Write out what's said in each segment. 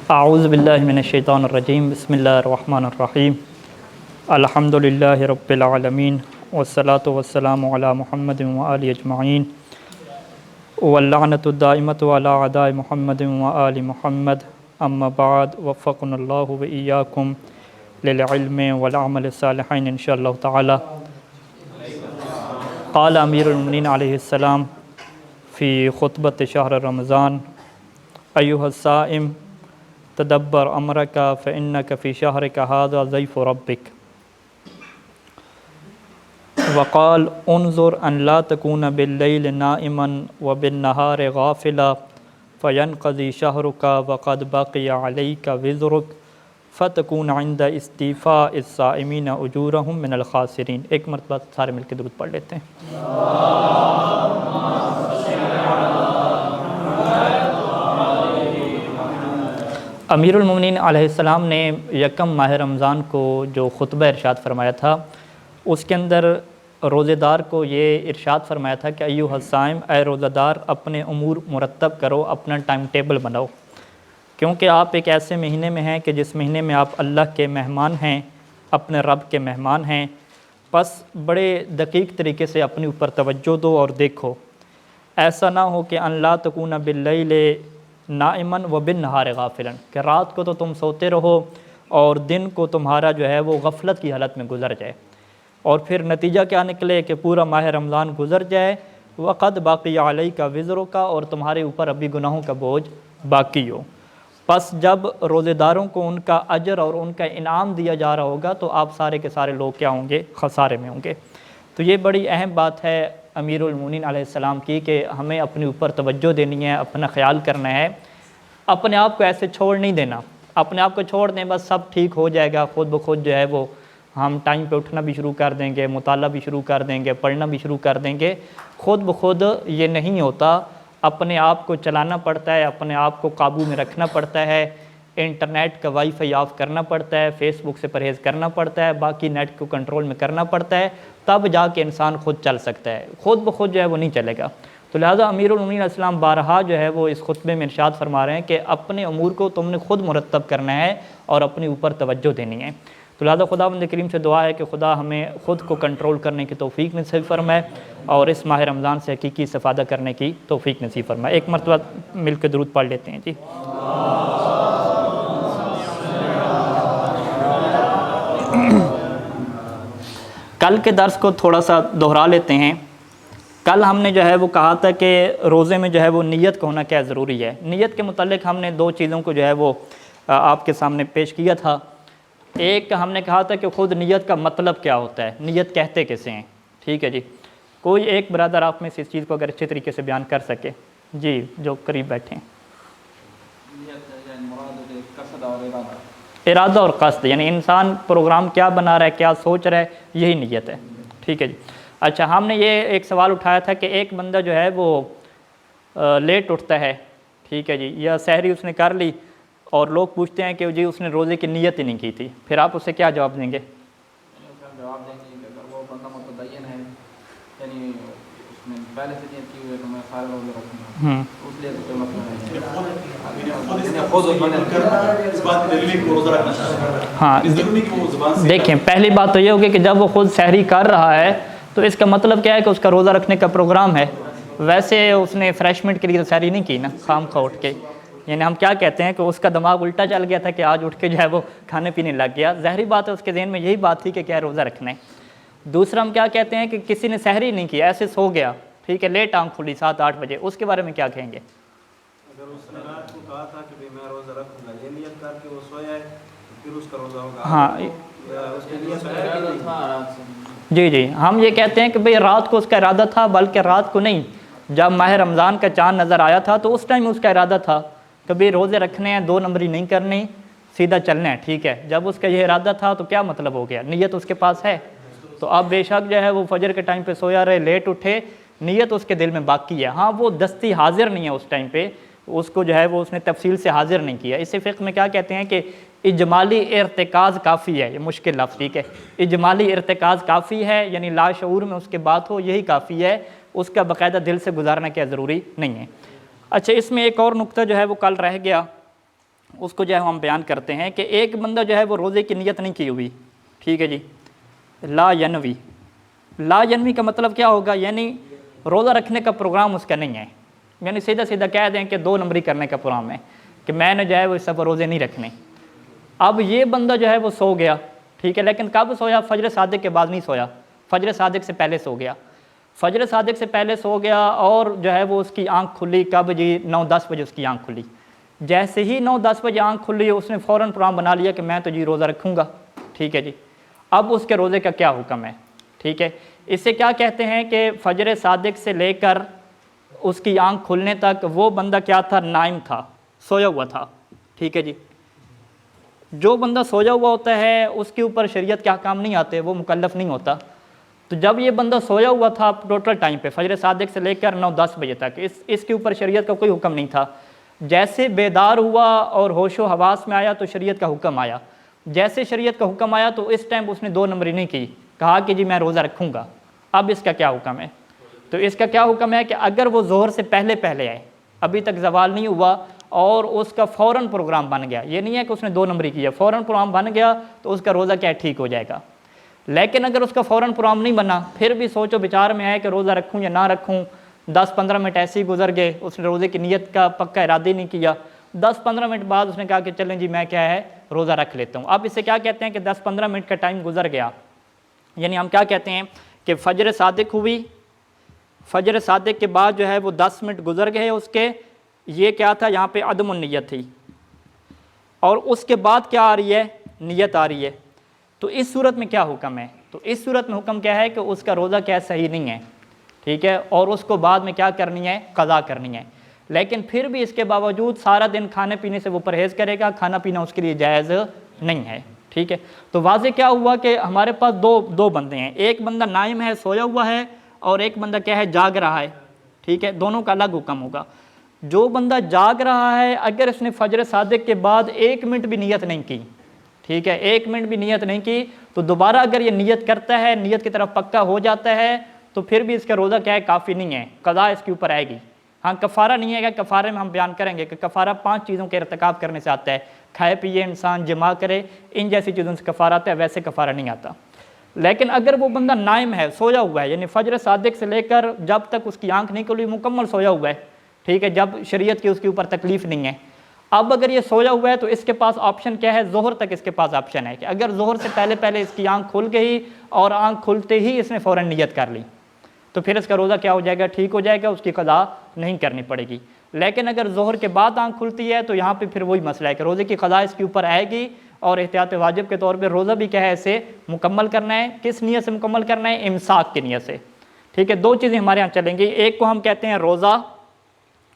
اعوذ باللہ من الشیطان الرجیم، بسم اللہ الرحمن الرحیم، الحمدللہ رب العالمین، والصلاة والسلام علی محمد وآلہ اجمعین، واللعنۃ الدائمۃ علی اعداء محمد وآل محمد، اما بعد، وفقنا اللہ وإیاکم للعلم والعمل الصالحین انشاءاللہ تعالی۔ قال امیر المؤمنین علیہ السلام فی خطبۃ شہر رمضان: ایھا الصائم تدبر امرک فانک فی شہرک ھذا ضیف ربک، وقال انظر ان لا تکون باللیل نائما وبالنہار غافلا فینقضی شہرک وقد بقی علیک وزرک فتکون عند استیفاء الصائمین اجورہم من الخاسرین۔ ایک مرتبہ سارے مل کے درود پڑھ لیتے ہیں۔ امیر المؤمنین علیہ السلام نے یکم ماہ رمضان کو جو خطبہ ارشاد فرمایا تھا، اس کے اندر روزے دار کو یہ ارشاد فرمایا تھا کہ ایھا الصائم، اے روزہ دار، اپنے امور مرتب کرو، اپنا ٹائم ٹیبل بناؤ، کیونکہ آپ ایک ایسے مہینے میں ہیں کہ جس مہینے میں آپ اللہ کے مہمان ہیں، اپنے رب کے مہمان ہیں۔ پس بڑے دقیق طریقے سے اپنے اوپر توجہ دو اور دیکھو، ایسا نہ ہو کہ ان لا تکون باللیل نائما وبالنہار غافلا، کہ رات کو تو تم سوتے رہو اور دن کو تمہارا جو ہے وہ غفلت کی حالت میں گزر جائے، اور پھر نتیجہ کیا نکلے کہ پورا ماہ رمضان گزر جائے، وقد باقی علیک وزرک، اور تمہارے اوپر ابھی گناہوں کا بوجھ باقی ہو۔ پس جب روزے داروں کو ان کا اجر اور ان کا انعام دیا جا رہا ہوگا تو آپ سارے کے سارے لوگ کیا ہوں گے؟ خسارے میں ہوں گے۔ تو یہ بڑی اہم بات ہے امیر المؤمنین علیہ السلام کی کہ ہمیں اپنے اوپر توجہ دینی ہے، اپنا خیال کرنا ہے، اپنے آپ کو ایسے چھوڑ نہیں دینا۔ اپنے آپ کو چھوڑ دیں بس سب ٹھیک ہو جائے گا، خود بخود جو ہے وہ ہم ٹائم پہ اٹھنا بھی شروع کر دیں گے، مطالعہ بھی شروع کر دیں گے، پڑھنا بھی شروع کر دیں گے۔ خود بخود یہ نہیں ہوتا، اپنے آپ کو چلانا پڑتا ہے، اپنے آپ کو قابو میں رکھنا پڑتا ہے، انٹرنیٹ کا وائی فائی آف کرنا پڑتا ہے، فیس بک سے پرہیز کرنا پڑتا ہے، باقی نیٹ کو کنٹرول میں کرنا پڑتا ہے، تب جا کے انسان خود چل سکتا ہے، خود بخود جو ہے وہ نہیں چلے گا۔ تو لہٰذا امیر المؤمنین علیہ السلام بارہا جو ہے وہ اس خطبے میں ارشاد فرما رہے ہیں کہ اپنے امور کو تم نے خود مرتب کرنا ہے اور اپنے اوپر توجہ دینی ہے۔ تو لہٰذا خداوند کریم سے دعا ہے کہ خدا ہمیں خود کو کنٹرول کرنے کی توفیق نصیب فرمائے اور اس ماہ رمضان سے حقیقی استفادہ کرنے کی توفیق نصیب فرمائے۔ ایک مرتبہ مل کے درود پڑھ لیتے ہیں جی۔ کل کے درس کو تھوڑا سا دہرا لیتے ہیں۔ کل ہم نے جو ہے وہ کہا تھا کہ روزے میں جو ہے وہ نیت کا ہونا کیا ضروری ہے۔ نیت کے متعلق ہم نے دو چیزوں کو جو ہے وہ آپ کے سامنے پیش کیا تھا۔ ایک ہم نے کہا تھا کہ خود نیت کا مطلب کیا ہوتا ہے، نیت کہتے کسے ہیں، ٹھیک ہے جی۔ کوئی ایک برادر آپ میں سے اس چیز کو اگر اچھے طریقے سے بیان کر سکے جی، جو قریب بیٹھے ہیں۔ ارادہ اور قصد، یعنی انسان پروگرام کیا بنا رہا ہے، کیا سوچ رہا ہے، یہی نیت ہے، ٹھیک ہے جی۔ اچھا، ہم نے یہ ایک سوال اٹھایا تھا کہ ایک بندہ جو ہے وہ لیٹ اٹھتا ہے، ٹھیک ہے جی، یا سحری اس نے کر لی اور لوگ پوچھتے ہیں کہ جی اس نے روزے کی نیت ہی نہیں کی تھی، پھر آپ اسے کیا جواب دیں گے؟ جواب دیں گے کہ اگر وہ بندہ متدین ہے، یعنی اس نے پہلے سے نیت کی ہوئی ہے تو میں سارے روزے رکھوں گا، اس لیے کوئی مسئلہ نہیں ہے۔ ہاں دیکھیں، پہلی بات تو یہ ہوگی کہ جب وہ خود سحری کر رہا ہے تو اس کا مطلب کیا ہے کہ اس کا روزہ رکھنے کا پروگرام ہے۔ ویسے اس نے فریشمنٹ کے لیے تو سحری نہیں کی نا، خام خواہ اٹھ کے، یعنی ہم کیا کہتے ہیں کہ اس کا دماغ الٹا چل گیا تھا کہ آج اٹھ کے جو ہے وہ کھانے پینے لگ گیا، ظاہری بات ہے اس کے ذہن میں یہی بات تھی کہ کیا روزہ رکھنا ہے۔ دوسرا ہم کیا کہتے ہیں کہ کسی نے سحری نہیں کی، ایسے سو گیا، ٹھیک ہے، لیٹ آنکھ کھلی 7-8 بجے، اس کے بارے میں کیا کہیں گے؟ اگر اس نے رات کو کہا تھا کہ میں روزہ رکھوں گا، یہ نیت کر کے وہ سویا ہے، پھر اس کا روزہ ہوگا۔ ہاں جی جی، ہم یہ کہتے ہیں کہ بھئی رات کو اس کا ارادہ تھا، بلکہ رات کو نہیں، جب ماہ رمضان کا چاند نظر آیا تھا تو اس ٹائم اس کا ارادہ تھا کہ بھئی روزے رکھنے ہیں، 2 نمبری نہیں کرنی، سیدھا چلنا ہے، ٹھیک ہے۔ جب اس کا یہ ارادہ تھا تو کیا مطلب ہو گیا؟ نیت اس کے پاس ہے۔ تو اب بے شک جو ہے وہ فجر کے ٹائم پہ سویا رہے، لیٹ اٹھے، نیت اس کے دل میں باقی ہے، ہاں وہ دستی حاضر نہیں ہے اس ٹائم پہ اس کو جو ہے وہ اس نے تفصیل سے حاضر نہیں کیا. اسے فقہ میں کیا کہتے ہیں کہ اجمالی ارتکاز کافی ہے. یہ مشکل لفظ ٹھیک ہے. اجمالی ارتکاز کافی ہے یعنی لاشعور میں اس کے بات ہو یہی کافی ہے, اس کا باقاعدہ دل سے گزارنا کیا ضروری نہیں ہے. اچھا اس میں ایک اور نقطہ جو ہے وہ کل رہ گیا, اس کو جو ہے ہم بیان کرتے ہیں کہ ایک بندہ جو ہے وہ روزے کی نیت نہیں کی ہوئی, ٹھیک ہے جی, لا ینوی. لا ینوی کا مطلب کیا ہوگا, یعنی روزہ رکھنے کا پروگرام اس کا نہیں ہے, یعنی سیدھا سیدھا کہہ دیں کہ 2 نمبری کرنے کا پروگرام ہے کہ میں نے جو ہے وہ اس سب روزے نہیں رکھنے. اب یہ بندہ جو ہے وہ سو گیا, ٹھیک ہے, لیکن کب سویا؟ فجر صادق کے بعد نہیں سویا, فجر صادق سے پہلے سو گیا. فجر صادق سے پہلے سو گیا اور جو ہے وہ اس کی آنکھ کھلی کب جی؟ 9-10 بجے اس کی آنکھ کھلی. جیسے ہی 9-10 بجے آنکھ کھلی اس نے فوراً پروگرام بنا لیا کہ میں تو جی روزہ رکھوں گا, ٹھیک ہے جی. اب اس کے روزے کا کیا حکم ہے؟ ٹھیک ہے, اسے کیا کہتے ہیں کہ فجر صادق سے لے کر اس کی آنکھ کھلنے تک وہ بندہ کیا تھا؟ نائم تھا, سویا ہوا تھا, ٹھیک ہے جی. جو بندہ سویا ہوا ہوتا ہے اس کے اوپر شریعت کے احکام نہیں آتے, وہ مکلف نہیں ہوتا. تو جب یہ بندہ سویا ہوا تھا ٹوٹل ٹائم پہ فجر صادق سے لے کر 9-10 بجے تک اس کے اوپر شریعت کا کوئی حکم نہیں تھا. جیسے بیدار ہوا اور ہوش و حواس میں آیا تو شریعت کا حکم آیا. جیسے شریعت کا حکم آیا تو اس ٹائم اس نے 2 نمبری نہیں کی, کہا کہ جی میں روزہ رکھوں گا. اب اس کا کیا حکم ہے؟ تو اس کا کیا حکم ہے کہ اگر وہ ظہر سے پہلے آئے, ابھی تک زوال نہیں ہوا اور اس کا فوراً پروگرام بن گیا, یہ نہیں ہے کہ اس نے 2 نمبری کیا, فوراً پروگرام بن گیا تو اس کا روزہ کیا ٹھیک ہو جائے گا. لیکن اگر اس کا فوراً پروگرام نہیں بنا, پھر بھی سوچو بچار میں آئے کہ روزہ رکھوں یا نہ رکھوں, 10-15 منٹ ایسے ہی گزر گئے, اس نے روزے کی نیت کا پکا ارادہ نہیں کیا, 10-15 منٹ بعد اس نے کہا کہ چلیں جی میں کیا ہے روزہ رکھ لیتا ہوں. اب اسے کیا کہتے ہیں کہ 10-15 منٹ کا ٹائم گزر گیا, یعنی ہم کیا کہتے ہیں کہ فجر صادق ہوئی, فجر صادق کے بعد جو ہے وہ 10 منٹ گزر گئے اس کے, یہ کیا تھا یہاں پہ عدم النیت تھی, اور اس کے بعد کیا آ رہی ہے؟ نیت آ رہی ہے. تو اس صورت میں کیا حکم ہے؟ تو اس صورت میں حکم کیا ہے کہ اس کا روزہ کیا صحیح نہیں ہے, ٹھیک ہے, اور اس کو بعد میں کیا کرنی ہے؟ قضا کرنی ہے. لیکن پھر بھی اس کے باوجود سارا دن کھانے پینے سے وہ پرہیز کرے گا, کھانا پینا اس کے لیے جائز نہیں ہے, ٹھیک ہے. تو واضح کیا ہوا کہ ہمارے پاس دو بندے ہیں, ایک بندہ نائم ہے سویا ہوا ہے اور ایک بندہ کیا ہے جاگ رہا ہے, ٹھیک ہے, دونوں کا الگ حکم ہوگا. جو بندہ جاگ رہا ہے اگر اس نے فجر صادق کے بعد 1 منٹ بھی نیت نہیں کی, ٹھیک ہے, 1 منٹ بھی نیت نہیں کی, تو دوبارہ اگر یہ نیت کرتا ہے, نیت کی طرف پکا ہو جاتا ہے, تو پھر بھی اس کا روزہ کیا ہے؟ کافی نہیں ہے, قضا اس کے اوپر آئے گی. ہاں کفارہ نہیں ہے گا, کفارے میں ہم بیان کریں گے کہ کفارہ 5 چیزوں کے ارتکاب کرنے سے آتا ہے, کھائے پیے انسان, جماع کرے, ان جیسی چیزوں سے کفارہ آتا ہے, ویسے کفارہ نہیں آتا. لیکن اگر وہ بندہ نائم ہے, سویا ہوا ہے, یعنی فجر صادق سے لے کر جب تک اس کی آنکھ نہیں کھلی مکمل سویا ہوا ہے, ٹھیک ہے, جب شریعت کی اس کے اوپر تکلیف نہیں ہے. اب اگر یہ سویا ہوا ہے تو اس کے پاس آپشن کیا ہے؟ ظہر تک اس کے پاس آپشن ہے کہ اگر ظہر سے پہلے اس کی آنکھ کھل گئی اور آنکھ کھلتے ہی اس نے فوراً نیت کر لی, تو پھر اس کا روزہ کیا ہو جائے گا؟ ٹھیک ہو جائے گا, اس کی قضا نہیں کرنی پڑے گی. لیکن اگر ظہر کے بعد آنکھ کھلتی ہے تو یہاں پہ پھر وہی مسئلہ ہے کہ روزے کی قضا اس کے اوپر آئے گی, اور احتیاط واجب کے طور پہ روزہ بھی کیا ہے اسے مکمل کرنا ہے. کس نیت سے مکمل کرنا ہے؟ امساک کی نیت سے, ٹھیک ہے. 2 چیزیں ہمارے یہاں چلیں گی, ایک کو ہم کہتے ہیں روزہ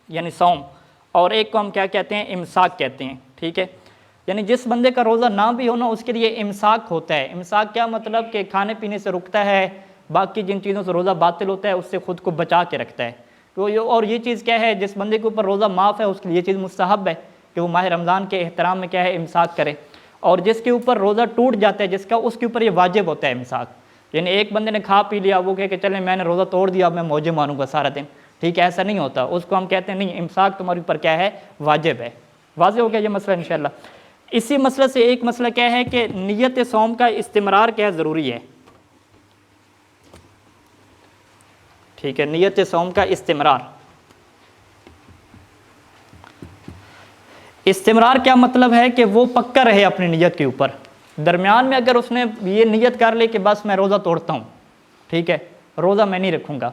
یعنی صوم, اور ایک کو ہم کیا کہتے ہیں؟ امساک کہتے ہیں, ٹھیک ہے. یعنی جس بندے کا روزہ نہ بھی ہونا اس کے لیے امساک ہوتا ہے. امساک کیا مطلب کہ کھانے پینے سے رکتا ہے, باقی جن چیزوں سے روزہ باطل ہوتا ہے اس سے خود کو بچا کے رکھتا ہے. تو اور یہ چیز کیا ہے؟ جس بندے کے اوپر روزہ معاف ہے اس کے لیے یہ چیز مستحب ہے کہ وہ ماہ رمضان کے احترام میں کیا ہے؟ امساک کرے. اور جس کے اوپر روزہ ٹوٹ جاتا ہے جس کا, اس کے اوپر یہ واجب ہوتا ہے امساک. یعنی ایک بندے نے کھا پی لیا, وہ کہے کہ چلیں میں نے روزہ توڑ دیا, اب میں موجے مانوں گا سارا دن, ٹھیک ہے, ایسا نہیں ہوتا. اس کو ہم کہتے ہیں نہیں, امساک تمہارے اوپر کیا ہے؟ واجب ہے. واضح ہو گیا یہ مسئلہ انشاءاللہ. اسی مسئلہ سے ایک مسئلہ کیا ہے کہ نیت صوم کا استمرار کیا ضروری ہے, ٹھیک ہے, نیت صوم کا استمرار. استمرار کیا مطلب ہے کہ وہ پکا رہے اپنی نیت کے اوپر. درمیان میں اگر اس نے یہ نیت کر لی کہ بس میں روزہ توڑتا ہوں, ٹھیک ہے, روزہ میں نہیں رکھوں گا,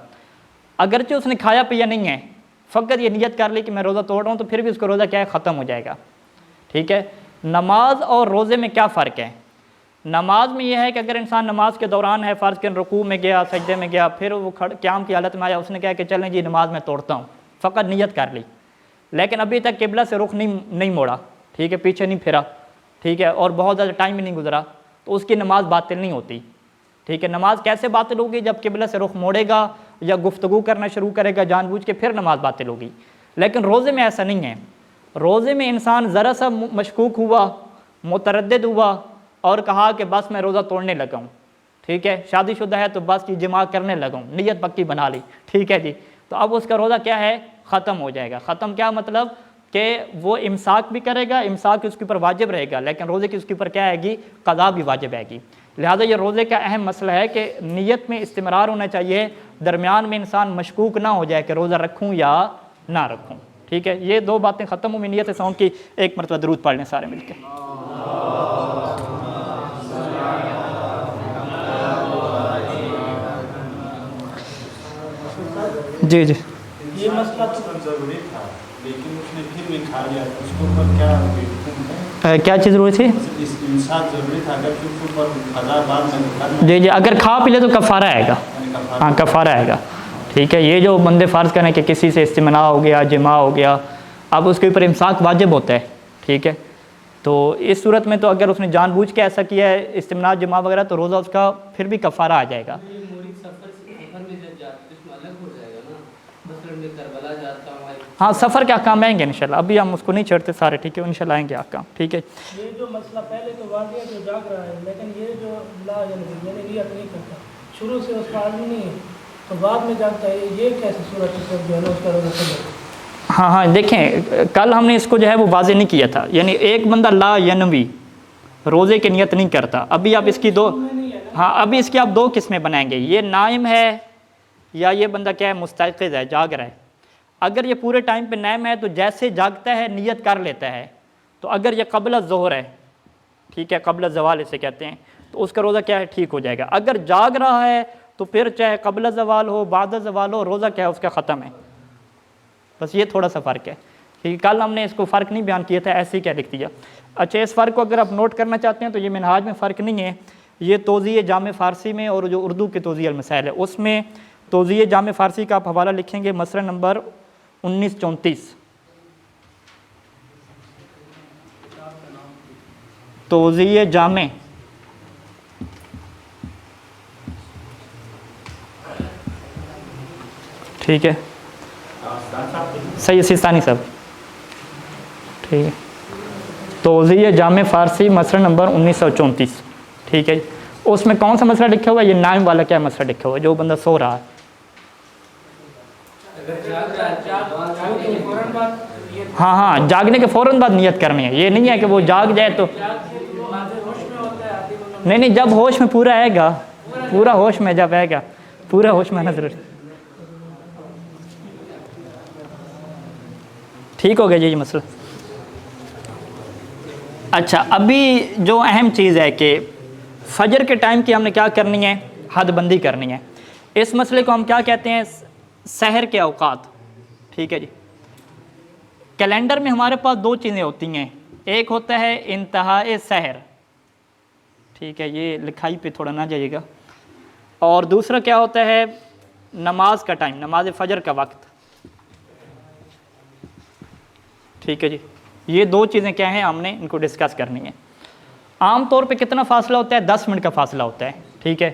اگرچہ اس نے کھایا پیا نہیں ہے, فقط یہ نیت کر لی کہ میں روزہ توڑ رہا ہوں, تو پھر بھی اس کا روزہ کیا ہے؟ ختم ہو جائے گا, ٹھیک ہے. نماز اور روزے میں کیا فرق ہے؟ نماز میں یہ ہے کہ اگر انسان نماز کے دوران ہے, فرض کے رکوع میں گیا, سجدے میں گیا, پھر وہ قیام کی حالت میں آیا, اس نے کہا کہ چلیں جی نماز میں توڑتا ہوں, فقط نیت کر لی, لیکن ابھی تک قبلہ سے رخ نہیں موڑا, ٹھیک ہے, پیچھے نہیں پھرا, ٹھیک ہے, اور بہت زیادہ ٹائم بھی نہیں گزرا, تو اس کی نماز باطل نہیں ہوتی, ٹھیک ہے. نماز کیسے باطل ہوگی؟ جب قبلہ سے رخ موڑے گا یا گفتگو کرنا شروع کرے گا جان بوجھ کے, پھر نماز باطل ہوگی. لیکن روزے میں ایسا نہیں ہے. روزے میں انسان ذرا سا مشکوک ہوا, متردد ہوا اور کہا کہ بس میں روزہ توڑنے لگا ہوں, ٹھیک ہے, شادی شدہ ہے تو بس یہ جماع کرنے لگا ہوں, نیت پکی بنا لی, ٹھیک ہے جی, تو اب اس کا روزہ کیا ہے, ختم ہو جائے گا. ختم کیا مطلب کہ وہ امساک بھی کرے گا, امساک اس کے اوپر واجب رہے گا, لیکن روزے کی اس کے اوپر کیا آئے گی, قضا بھی واجب آئے گی. لہٰذا یہ روزے کا اہم مسئلہ ہے کہ نیت میں استمرار ہونا چاہیے, درمیان میں انسان مشکوک نہ ہو جائے کہ روزہ رکھوں یا نہ رکھوں, ٹھیک ہے. یہ دو باتیں ختم ہوئی, نیت سوم کی. ایک مرتبہ درود پڑھ لیں سارے مل کے. جی جی, یہ مسئلہ تو ضروری تھا لیکن اس نے پھر بھی کھا لیا, اس کے اوپر کیا حکم ہے؟ کیا چیز ضروری تھی؟ انصاف ضروری تھا, اگر اس کے اوپر قضا بعد میں کرنا. جی جی, اگر کھا پی لے تو کفارہ آئے گا, ہاں کفارہ آئے گا, ٹھیک ہے. یہ جو بندے فرض کریں کہ کسی سے استمناء ہو گیا, جماع ہو گیا, اب اس کے اوپر امساک واجب ہوتا ہے, ٹھیک ہے. تو اس صورت میں تو اگر اس نے جان بوجھ کے ایسا کیا ہے استمناء جماع وغیرہ, تو روزہ اس کا پھر بھی کفارہ آ جائے گا. ہاں سفر کے احکام آئیں گے انشاءاللہ, ابھی ہم اس کو نہیں چھیڑتے سارے, ٹھیک ہے, انشاءاللہ آئیں گے احکام, ٹھیک ہے. یہ جو مسئلہ پہلے تو واضح ہے جو جاگ رہا ہے, لیکن یہ جو لا یعنی نیت نہیں کرتا, شروع سے اس کا عالم نہیں ہے تو بعد میں جاگتا ہے, یہ کیسے صورت جو ہے نا اس کا روزہ سمجھے. ہاں ہاں, دیکھیں کل ہم نے اس کو جو ہے وہ واضح نہیں کیا تھا, یعنی ایک بندہ لا ینوی روزے کی نیت نہیں کرتا. ابھی آپ اس کی دو, ہاں ابھی اس کی آپ دو قسمیں بنائیں گے, یہ نائم ہے یا یہ بندہ کیا ہے, مستيقظ ہے, جاگ رہا ہے. اگر یہ پورے ٹائم پہ نائم ہے تو جیسے جاگتا ہے نیت کر لیتا ہے, تو اگر یہ قبل الظہر ہے, ٹھیک ہے, قبل الزوال اسے کہتے ہیں, تو اس کا روزہ کیا ہے, ٹھیک ہو جائے گا. اگر جاگ رہا ہے تو پھر چاہے قبل الزوال ہو بعد الزوال ہو, روزہ کیا ہے اس کا ختم ہے. بس یہ تھوڑا سا فرق ہے, ٹھیک ہے. کل ہم نے اس کو فرق نہیں بیان کیا تھا, ایسے ہی کیا لکھ دیا. اچھا, اس فرق کو اگر آپ نوٹ کرنا چاہتے ہیں تو یہ منہاج میں فرق نہیں ہے, یہ توضیح جامع فارسی میں اور جو اردو کے توضیح المسائل ہے اس میں توضیح جامع فارسی کا آپ حوالہ لکھیں گے, مسئلہ نمبر 1934, توضیح جامع, ٹھیک ہے, سید سیستانی صاحب, ٹھیک ہے. توضیح جامع فارسی مسئلہ نمبر 1934, ٹھیک ہے. اس میں کون سا مسئلہ لکھا ہوا ہے, یہ نائم والا کیا مسئلہ لکھا ہوا ہے, جو بندہ سو رہا ہے. ہاں ہاں, جاگنے کے فوراً بعد نیت کرنی ہے, یہ نہیں ہے کہ وہ جاگ جائے تو نہیں نہیں, جب ہوش میں پورا آئے گا, پورا ہوش میں جب آئے گا, پورا ہوش میں آنا ضروری. ٹھیک ہو گیا یہ مسئلہ. اچھا, ابھی جو اہم چیز ہے کہ فجر کے ٹائم کی ہم نے کیا کرنی ہے, حد بندی کرنی ہے. اس مسئلے کو ہم کیا کہتے ہیں, سحر کے اوقات, ٹھیک ہے جی. کیلنڈر میں ہمارے پاس دو چیزیں ہوتی ہیں, ایک ہوتا ہے انتہاء سحر, ٹھیک ہے, یہ لکھائی پہ تھوڑا نہ جائیے گا, اور دوسرا کیا ہوتا ہے نماز کا ٹائم, نماز فجر کا وقت, ٹھیک ہے جی. یہ دو چیزیں کیا ہیں, ہم نے ان کو ڈسکس کرنی ہے. عام طور پہ کتنا فاصلہ ہوتا ہے, 10 منٹ کا فاصلہ ہوتا ہے, ٹھیک ہے.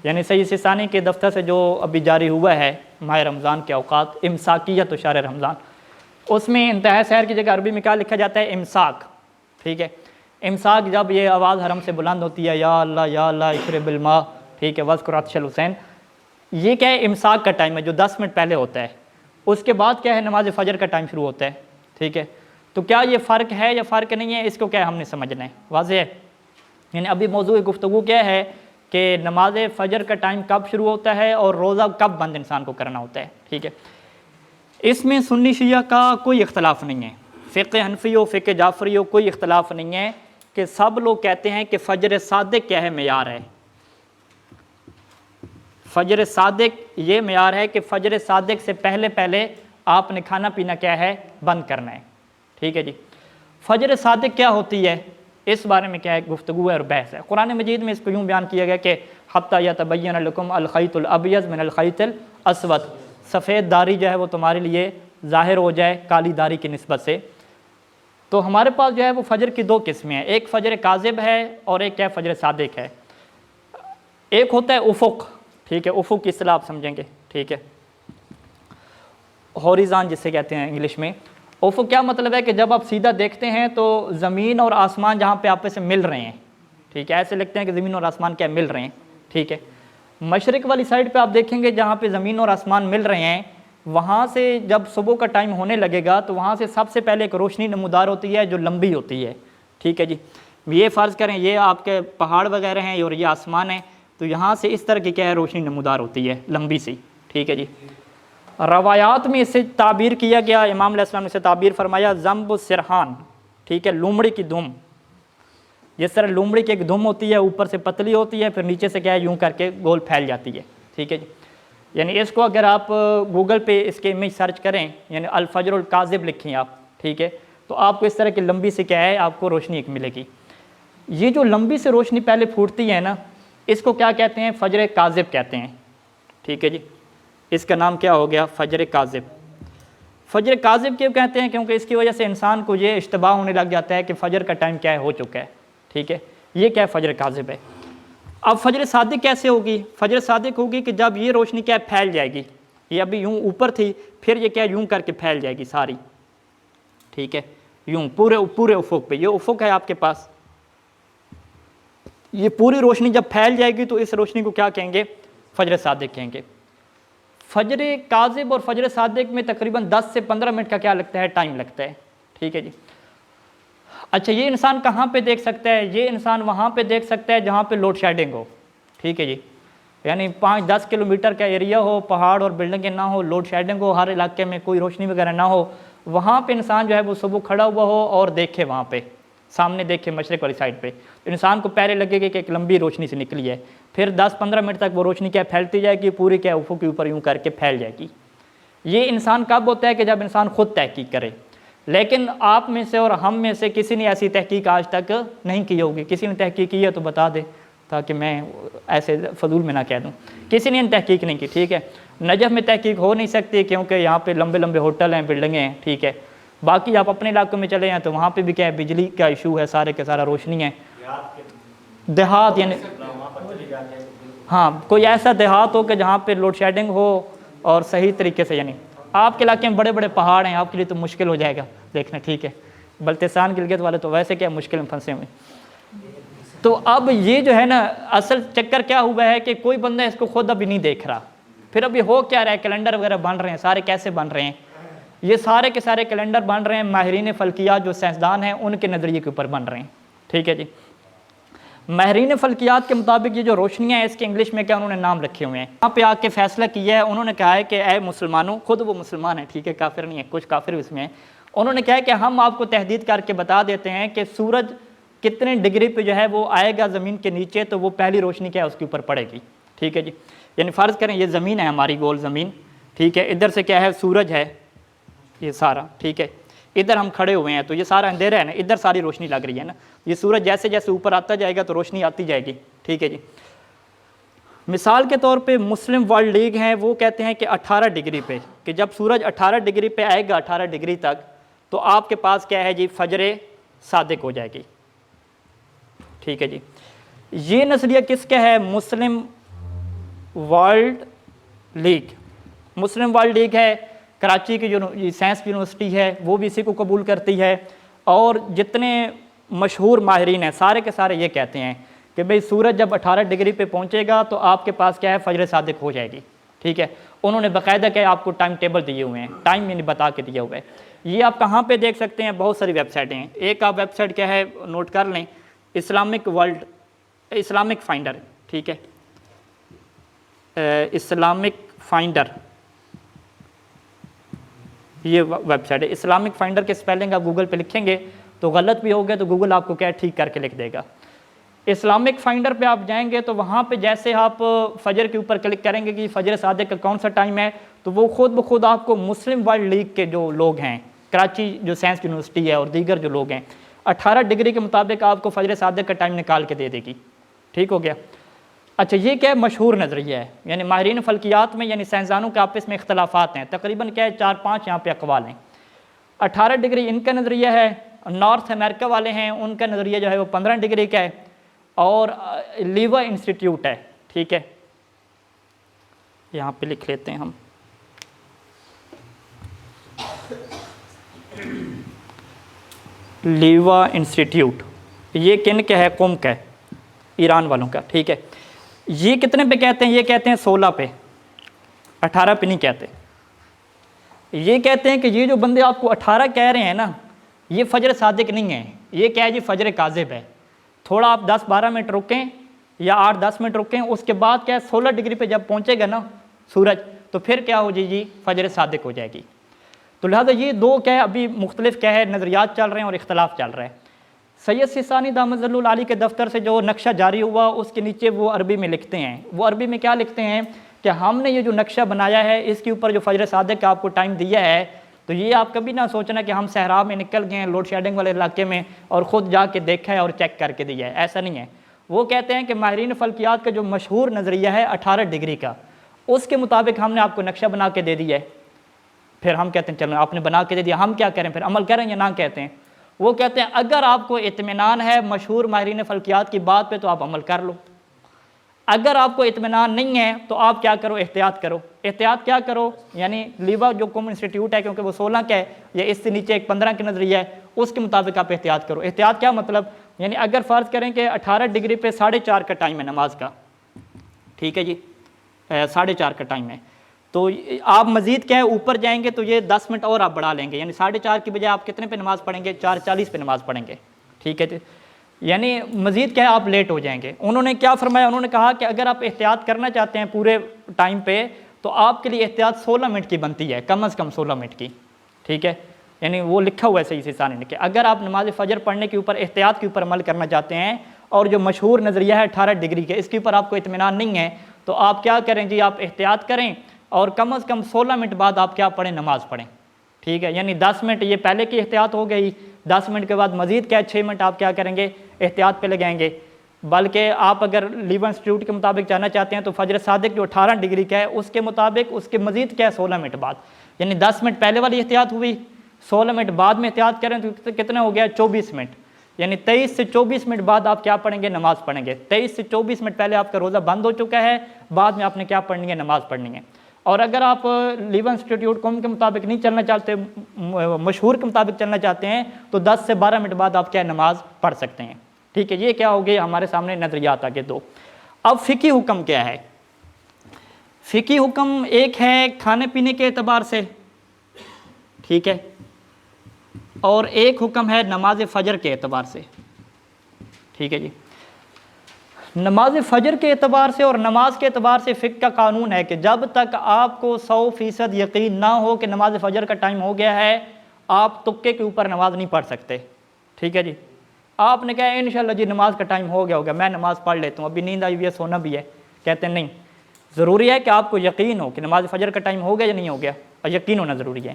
یعنی سید سیستانی کے دفتر سے جو ابھی جاری ہوا ہے ماہ رمضان کے اوقات, امساکیت و شہر رمضان, اس میں انتہاء سحر کی جگہ عربی میں کیا لکھا جاتا ہے, امساک, ٹھیک ہے. امساک جب یہ آواز حرم سے بلند ہوتی ہے, یا اللہ اشرب الماء, ٹھیک ہے, وذکر عطش الحسین, یہ کیا ہے امساک کا ٹائم ہے جو 10 منٹ پہلے ہوتا ہے. اس کے بعد کیا ہے نماز فجر کا ٹائم شروع ہوتا ہے, ٹھیک ہے. تو کیا یہ فرق ہے یا فرق نہیں ہے, اس کو کیا ہے ہم نے سمجھنا ہے, واضح ہے. یعنی ابھی موضوع گفتگو کیا ہے کہ نماز فجر کا ٹائم کب شروع ہوتا ہے اور روزہ کب بند انسان کو کرنا ہوتا ہے, ٹھیک ہے. اس میں سنی شیعہ کا کوئی اختلاف نہیں ہے, فقہ حنفی ہو فقہ جعفری ہو کوئی اختلاف نہیں ہے, کہ سب لوگ کہتے ہیں کہ فجر صادق کیا ہے, معیار ہے. فجر صادق یہ معیار ہے کہ فجر صادق سے پہلے آپ نے کھانا پینا کیا ہے, بند کرنا ہے, ٹھیک ہے جی. فجر صادق کیا ہوتی ہے, اس بارے میں کیا ہے گفتگو ہے اور بحث ہے. قرآن مجید میں اس کو یوں بیان کیا گیا کہ حتیٰ یتبین لکم الخیط الابیض من الخیط الاسود, سفید داڑھی جو ہے وہ تمہارے لیے ظاہر ہو جائے کالی داڑھی کی نسبت سے. تو ہمارے پاس جو ہے وہ فجر کی دو قسمیں ہیں, ایک فجر کاذب ہے اور ایک کیا فجر صادق ہے. ایک ہوتا ہے افق, ٹھیک ہے, افق کی اصطلاح آپ سمجھیں گے, ٹھیک ہے. ہاریزان جسے کہتے ہیں انگلش میں. افق کیا مطلب ہے کہ جب آپ سیدھا دیکھتے ہیں تو زمین اور آسمان جہاں پہ آپس میں مل رہے ہیں, ٹھیک ہے, ایسے لگتے ہیں کہ زمین اور آسمان کیا مل رہے ہیں, ٹھیک ہے. مشرق والی سائڈ پہ آپ دیکھیں گے جہاں پہ زمین اور آسمان مل رہے ہیں, وہاں سے جب صبح کا ٹائم ہونے لگے گا تو وہاں سے سب سے پہلے ایک روشنی نمودار ہوتی ہے جو لمبی ہوتی ہے, ٹھیک ہے جی. یہ فرض کریں یہ آپ کے پہاڑ وغیرہ ہیں اور یہ آسمان ہے, تو یہاں سے اس طرح کی کیا ہے روشنی نمودار ہوتی ہے لمبی سی, ٹھیک ہے جی. روایات میں اس سے تعبیر کیا گیا, امام علیہ السلام نے اسے تعبیر فرمایا ضمب السرحان, ٹھیک ہے, لومڑی کی دم. جس طرح لومڑی کی ایک دم ہوتی ہے اوپر سے پتلی ہوتی ہے, پھر نیچے سے کیا ہے یوں کر کے گول پھیل جاتی ہے, ٹھیک ہے جی. یعنی اس کو اگر آپ گوگل پہ اس کے امیج سرچ کریں, یعنی الفجر الکاذب لکھیں آپ, ٹھیک ہے, تو آپ کو اس طرح کی لمبی سے کیا ہے آپ کو روشنی ایک ملے گی. یہ جو لمبی سے روشنی پہلے پھوٹتی ہے نا, اس کو کیا کہتے ہیں, فجر کاذب کہتے ہیں, ٹھیک ہے جی. اس کا نام کیا ہو گیا, فجر کاذب. فجر کاذب کیوں کہتے ہیں, کیونکہ اس کی وجہ سے انسان کو یہ اشتباہ ہونے لگ جاتا ہے کہ فجر کا ٹائم کیا ہے ہو چکا ہے, ٹھیک ہے. یہ کیا ہے فجر کاذب ہے. اب فجر صادق کیسے ہوگی, فجر صادق ہوگی کہ جب یہ روشنی کیا پھیل جائے گی, یہ ابھی یوں اوپر تھی پھر یہ کیا یوں کر کے پھیل جائے گی ساری, ٹھیک ہے, یوں پورے افق پہ. یہ افق ہے آپ کے پاس, یہ پوری روشنی جب پھیل جائے گی تو اس روشنی کو کیا کہیں گے, فجر صادق کہیں گے. فجر کاذب اور فجر صادق میں تقریباً 10 سے 15 منٹ کا کیا لگتا ہے, ٹائم لگتا ہے, ٹھیک ہے جی. اچھا یہ انسان کہاں پہ دیکھ سکتا ہے, یہ انسان وہاں پہ دیکھ سکتا ہے جہاں پہ لوڈ شیڈنگ ہو, ٹھیک ہے جی. یعنی 5-10 کلومیٹر کا ایریا ہو, پہاڑ اور بلڈنگیں نہ ہو, لوڈ شیڈنگ ہو, ہر علاقے میں کوئی روشنی وغیرہ نہ ہو, وہاں پہ انسان جو ہے وہ صبح کھڑا ہوا ہو اور دیکھے وہاں پہ سامنے دیکھے مشرق والی سائڈ پہ, تو انسان کو پہلے لگے گا کہ ایک لمبی روشنی سے نکلی ہے, پھر 10-15 منٹ تک وہ روشنی کیا پھیلتی جائے گی, پوری کیا افق کے اوپر یوں کر کے پھیل جائے گی. یہ انسان کب ہوتا ہے کہ جب انسان خود تحقیق کرے. لیکن آپ میں سے اور ہم میں سے کسی نے ایسی تحقیق آج تک نہیں کی ہوگی. کسی نے تحقیق کی ہے تو بتا دے تاکہ میں ایسے فضول میں نہ کہہ دوں. کسی نے تحقیق نہیں کی, ٹھیک ہے. نجف میں تحقیق ہو نہیں سکتی کیونکہ یہاں پہ لمبے لمبے ہوٹل ہیں, بلڈنگیں ہیں, ٹھیک ہے. باقی آپ اپنے علاقوں میں چلے ہیں تو وہاں پہ بھی کیا ہے بجلی کا ایشو ہے, سارے کے سارا روشنی ہے. دیہات یعنی ہاں کوئی ایسا دیہات ہو کہ جہاں پہ لوڈ شیڈنگ ہو اور صحیح طریقے سے, یعنی آپ کے علاقے میں بڑے بڑے پہاڑ ہیں, آپ کے لیے تو مشکل ہو جائے گا دیکھنا, ٹھیک ہے. بلتستان گلگت والے تو ویسے کیا مشکل میں پھنسے ہوئے. تو اب یہ جو ہے نا اصل چکر کیا ہوا ہے کہ کوئی بندہ اس کو خود ابھی نہیں دیکھ رہا. پھر ابھی ہو کیا رہا ہے, کیلنڈر وغیرہ بن رہے ہیں, سارے کیسے بن رہے ہیں, یہ سارے کے سارے کیلنڈر بن رہے ہیں ماہرین فلکیات جو سائنسدان ہیں ان کے نظریے کے اوپر بن رہے ہیں, ٹھیک ہے جی. ماہرین فلکیات کے مطابق یہ جو روشنیاں ہیں اس کے انگلش میں کیا انہوں نے نام رکھے ہوئے ہیں. یہاں پہ آ کے فیصلہ کیا ہے, انہوں نے کہا ہے کہ اے مسلمانوں, خود وہ مسلمان ہیں, ٹھیک ہے, کافر نہیں ہے, کچھ کافر بھی اس میں ہیں. انہوں نے کہا ہے کہ ہم آپ کو تحدید کر کے بتا دیتے ہیں کہ سورج کتنے ڈگری پہ جو ہے وہ آئے گا زمین کے نیچے تو وہ پہلی روشنی کیا ہے اس کے اوپر پڑے گی, ٹھیک ہے جی. یعنی فرض کریں یہ زمین ہے ہماری گول زمین, ٹھیک ہے, ادھر سے کیا ہے سورج ہے یہ سارا, ٹھیک ہے, ادھر ہم کھڑے ہوئے ہیں تو یہ سارا اندھیرا ہے نا, ادھر ساری روشنی لگ رہی ہے نا. یہ سورج جیسے جیسے اوپر آتا جائے گا تو روشنی آتی جائے گی, ٹھیک ہے جی. مثال کے طور پہ مسلم ورلڈ لیگ ہیں, وہ کہتے ہیں کہ 18 ڈگری پہ, کہ جب سورج 18 ڈگری پہ آئے گا 18 ڈگری تک تو آپ کے پاس کیا ہے جی فجر صادق ہو جائے گی, ٹھیک ہے جی. یہ نظریہ کس کا ہے, Muslim world league. Muslim world league ہے کراچی کی جو سائنس یونیورسٹی ہے وہ بھی اسی کو قبول کرتی ہے, اور جتنے مشہور ماہرین ہیں سارے کے سارے یہ کہتے ہیں کہ بھئی سورج جب 18 ڈگری پہ پہنچے گا تو آپ کے پاس کیا ہے فجر صادق ہو جائے گی, ٹھیک ہے. انہوں نے باقاعدہ کہ آپ کو ٹائم ٹیبل دیے ہوئے ہیں, ٹائم میں بتا کے دیا ہوا ہے. یہ آپ کہاں پہ دیکھ سکتے ہیں, بہت ساری ویب سائٹیں ہیں. ایک آپ ویب سائٹ کیا ہے نوٹ کر لیں, اسلامک فائنڈر, ٹھیک ہے, اسلامک فائنڈر, یہ ویب سائٹ ہے. اسلامک فائنڈر کے اسپیلنگ آپ گوگل پہ لکھیں گے تو غلط بھی ہوگا تو گوگل آپ کو کیا ٹھیک کر کے لکھ دے گا. اسلامک فائنڈر پہ آپ جائیں گے تو وہاں پہ جیسے آپ فجر کے اوپر کلک کریں گے کہ فجر صادق کا کون سا ٹائم ہے, تو وہ خود بخود آپ کو مسلم ورلڈ لیگ کے جو لوگ ہیں, کراچی جو سائنس یونیورسٹی ہے اور دیگر جو لوگ ہیں, 18 ڈگری کے مطابق آپ کو فجر صادق کا ٹائم نکال کے دے دے گی, ٹھیک ہو گیا. اچھا یہ کیا ہے مشہور نظریہ ہے, یعنی ماہرین فلکیات میں یعنی سائنسدانوں کے آپس میں اختلافات ہیں, تقریباً کیا ہے 4-5 یہاں پہ اقوال ہیں. 18 ڈگری ان کا نظریہ ہے, نارتھ امریکہ والے ہیں ان کا نظریہ جو ہے وہ 15 ڈگری کا ہے, اور لیوا انسٹیٹیوٹ ہے, ٹھیک ہے, یہاں پہ لکھ لیتے ہیں ہم, لیوا انسٹیٹیوٹ، یہ کن کا ہے؟ قم کا ہے، ایران والوں کا، ٹھیک ہے۔ یہ کتنے پہ کہتے ہیں؟ یہ کہتے ہیں 16 پہ، 18 پہ نہیں کہتے۔ یہ کہتے ہیں کہ یہ جو بندے آپ کو 18 کہہ رہے ہیں نا، یہ فجر صادق نہیں ہے، یہ کیا ہے جی فجر کاذب ہے۔ تھوڑا آپ 10-12 منٹ رکیں یا 8-10 منٹ رکیں، اس کے بعد کیا ہے 16 ڈگری پہ جب پہنچے گا نا سورج، تو پھر کیا ہو جائے گی؟ فجر صادق ہو جائے گی۔ تو لہٰذا یہ دو کیا ہے ابھی مختلف کیا ہے نظریات چل رہے ہیں اور اختلاف چل رہا ہے۔ سید سیستانی دامت ظل العالی کے دفتر سے جو نقشہ جاری ہوا، اس کے نیچے وہ عربی میں لکھتے ہیں، وہ عربی میں کیا لکھتے ہیں کہ ہم نے یہ جو نقشہ بنایا ہے اس کے اوپر جو فجر صادق کا آپ کو ٹائم دیا ہے، تو یہ آپ کبھی نہ سوچنا کہ ہم صحرا میں نکل گئے ہیں لوڈ شیڈنگ والے علاقے میں اور خود جا کے دیکھا ہے اور چیک کر کے دیا ہے، ایسا نہیں ہے۔ وہ کہتے ہیں کہ ماہرین فلکیات کا جو مشہور نظریہ ہے 18 ڈگری کا، اس کے مطابق ہم نے آپ کو نقشہ بنا کے دے دیا ہے۔ پھر ہم کہتے ہیں چلو آپ نے بنا کے دے دیا، ہم کیا کریں؟ پھر عمل کریں یا نہ کہتے ہیں؟ وہ کہتے ہیں اگر آپ کو اطمینان ہے مشہور ماہرین فلکیات کی بات پہ تو آپ عمل کر لو، اگر آپ کو اطمینان نہیں ہے تو آپ کیا کرو؟ احتیاط کرو۔ احتیاط کیا کرو؟ یعنی لیوا جو قم انسٹیٹیوٹ ہے، کیونکہ وہ 16 کا ہے یا اس سے نیچے ایک 15 کا نظریہ ہے، اس کے مطابق آپ احتیاط کرو۔ احتیاط کیا مطلب؟ یعنی اگر فرض کریں کہ 18 ڈگری پہ 4:30 کا ٹائم ہے نماز کا، ٹھیک ہے جی، 4:30 کا ٹائم ہے، تو آپ مزید کیا ہے اوپر جائیں گے تو یہ 10 منٹ اور آپ بڑھا لیں گے، یعنی 4:30 کی بجائے آپ کتنے پہ نماز پڑھیں گے؟ 4:40 پہ نماز پڑھیں گے، ٹھیک ہے جی، یعنی مزید کیا ہے آپ لیٹ ہو جائیں گے۔ انہوں نے کیا فرمایا؟ انہوں نے کہا کہ اگر آپ احتیاط کرنا چاہتے ہیں پورے ٹائم پہ تو آپ کے لیے احتیاط 16 منٹ کی بنتی ہے، کم از کم 16 منٹ کی، ٹھیک ہے، یعنی وہ لکھا ہوا ہے صحیح سیستانی نے کہ اگر آپ نماز فجر پڑھنے کے اوپر احتیاط کے اوپر عمل کرنا چاہتے ہیں اور جو مشہور نظریہ ہے 18 ڈگری کے، اس کے اوپر آپ کو اطمینان نہیں ہے تو آپ کیا کریں جی؟ آپ احتیاط کریں اور کم از کم 16 منٹ بعد آپ کیا پڑھیں؟ نماز پڑھیں، ٹھیک ہے، یعنی 10 منٹ یہ پہلے کی احتیاط ہو گئی، 10 منٹ کے بعد مزید کیا 6 منٹ آپ کیا کریں گے؟ احتیاط پہ لگائیں گے۔ بلکہ آپ اگر لیوا انسٹیٹیوٹ کے مطابق جانا چاہتے ہیں تو فجر صادق جو 18 ڈگری کا ہے اس کے مطابق اس کے مزید کیا ہے 16 منٹ بعد، یعنی 10 منٹ پہلے والی احتیاط ہوئی، 16 منٹ بعد میں احتیاط کریں تو کتنا ہو گیا؟ 24 منٹ، یعنی 23 سے 24 منٹ بعد آپ کیا پڑھیں گے؟ نماز پڑھیں گے۔ 23 سے 24 منٹ پہلے آپ کا روزہ بند ہو چکا ہے، بعد میں آپ نے کیا پڑھنی ہے؟ نماز پڑھنی ہے۔ اور اگر آپ لیوا انسٹیٹیوٹ قم کے مطابق نہیں چلنا چاہتے، مشہور کے مطابق چلنا چاہتے ہیں تو 10 سے 12 منٹ بعد آپ کیا نماز پڑھ سکتے ہیں، ٹھیک ہے۔ یہ کیا ہو گئے ہمارے سامنے نظریات آگے دو۔ اب فقہی حکم کیا ہے؟ فقہی حکم ایک ہے کھانے پینے کے اعتبار سے، ٹھیک ہے، اور ایک حکم ہے نماز فجر کے اعتبار سے، ٹھیک ہے جی۔ نماز فجر کے اعتبار سے اور نماز کے اعتبار سے فقہ کا قانون ہے کہ جب تک آپ کو 100% یقین نہ ہو کہ نماز فجر کا ٹائم ہو گیا ہے، آپ تکے کے اوپر نماز نہیں پڑھ سکتے، ٹھیک ہے جی۔ آپ نے کہا انشاءاللہ جی نماز کا ٹائم ہو گیا میں نماز پڑھ لیتا ہوں، ابھی نیند آئی ہوئی ہے سونا بھی ہے، کہتے ہیں نہیں، ضروری ہے کہ آپ کو یقین ہو کہ نماز فجر کا ٹائم ہو گیا یا نہیں ہو گیا، اور یقین ہونا ضروری ہے۔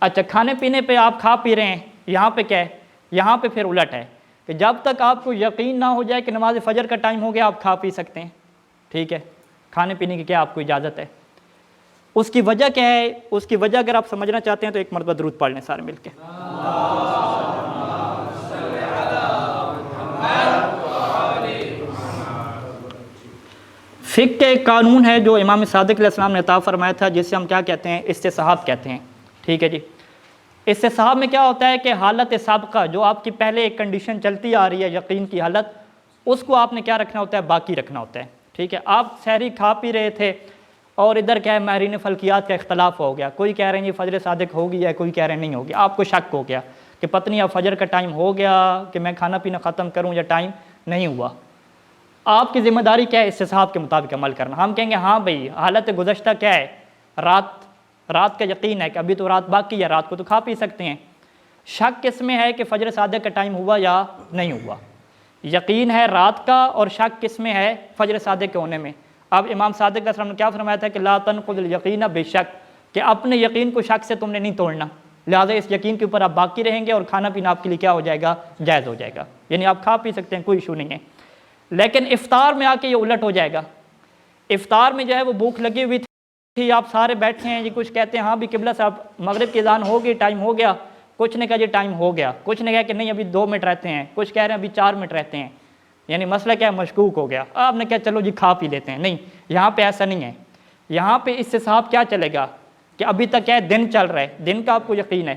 اچھا کھانے پینے پہ آپ کھا پی رہے ہیں، یہاں پہ کیا ہے؟ یہاں پہ پھر الٹ ہے کہ جب تک آپ کو یقین نہ ہو جائے کہ نماز فجر کا ٹائم ہو گیا آپ کھا پی سکتے ہیں، ٹھیک ہے، کھانے پینے کی کیا آپ کو اجازت ہے۔ اس کی وجہ کیا ہے؟ اس کی وجہ اگر آپ سمجھنا چاہتے ہیں تو ایک مرتبہ درود پڑھ لیں سارے مل کے۔ فقہ کا ایک قانون ہے جو امام صادق علیہ السلام نے عطا فرمایا تھا، جسے ہم کیا کہتے ہیں؟ استصحاب کہتے ہیں، ٹھیک ہے جی۔ استصحاب میں کیا ہوتا ہے کہ حالت سابقہ جو آپ کی پہلے ایک کنڈیشن چلتی آ رہی ہے یقین کی حالت، اس کو آپ نے کیا رکھنا ہوتا ہے؟ باقی رکھنا ہوتا ہے، ٹھیک ہے۔ آپ سحری کھا پی رہے تھے اور ادھر کیا ہے ماہرین فلکیات کا اختلاف ہو گیا، کوئی کہہ رہے ہیں یہ فجر صادق ہو گئی ہے، کوئی کہہ رہے ہیں نہیں ہو گیا، آپ کو شک ہو گیا کہ پتہ نہیں اب فجر کا ٹائم ہو گیا کہ میں کھانا پینا ختم کروں یا ٹائم نہیں ہوا۔ آپ کی ذمہ داری کیا ہے؟ استصحاب کے مطابق عمل کرنا۔ ہم کہیں گے ہاں بھائی حالت گزشتہ کیا ہے؟ رات کا یقین ہے کہ ابھی تو رات باقی ہے، رات کو تو کھا پی سکتے ہیں۔ شک کس میں ہے کہ فجر صادق کا ٹائم ہوا یا نہیں ہوا؟ یقین ہے رات کا، اور شک کس میں ہے؟ فجر صادق کے ہونے میں۔ اب امام صادق علیہ السلام نے کیا فرمایا تھا کہ لا تنقض الیقین بشک، کہ اپنے یقین کو شک سے تم نے نہیں توڑنا، لہٰذا اس یقین کے اوپر آپ باقی رہیں گے اور کھانا پینا آپ کے لیے کیا ہو جائے گا؟ جائز ہو جائے گا، یعنی آپ کھا پی سکتے ہیں، کوئی ایشو نہیں ہے۔ لیکن افطار میں آ کے یہ الٹ ہو جائے گا۔ افطار میں جو ہے وہ بھوک لگی ہوئی تھی، آپ سارے بیٹھے ہیں جی، کچھ کہتے ہیں ہاں بھی قبلہ صاحب مغرب کی اذان ہو گئی، ٹائم ہو گیا، کچھ نے کہا جی ٹائم ہو گیا، کچھ نے کہا کہ نہیں ابھی 2 منٹ رہتے ہیں، کچھ کہہ رہے ہیں ابھی 4 منٹ رہتے ہیں، یعنی مسئلہ کیا ہے؟ مشکوک ہو گیا۔ آپ نے کہا چلو جی کھا پی لیتے ہیں، نہیں، یہاں پہ ایسا نہیں ہے۔ یہاں پہ استصحاب کیا چلے گا کہ ابھی تک کیا ہے؟ دن چل رہا ہے، دن کا آپ کو یقین ہے،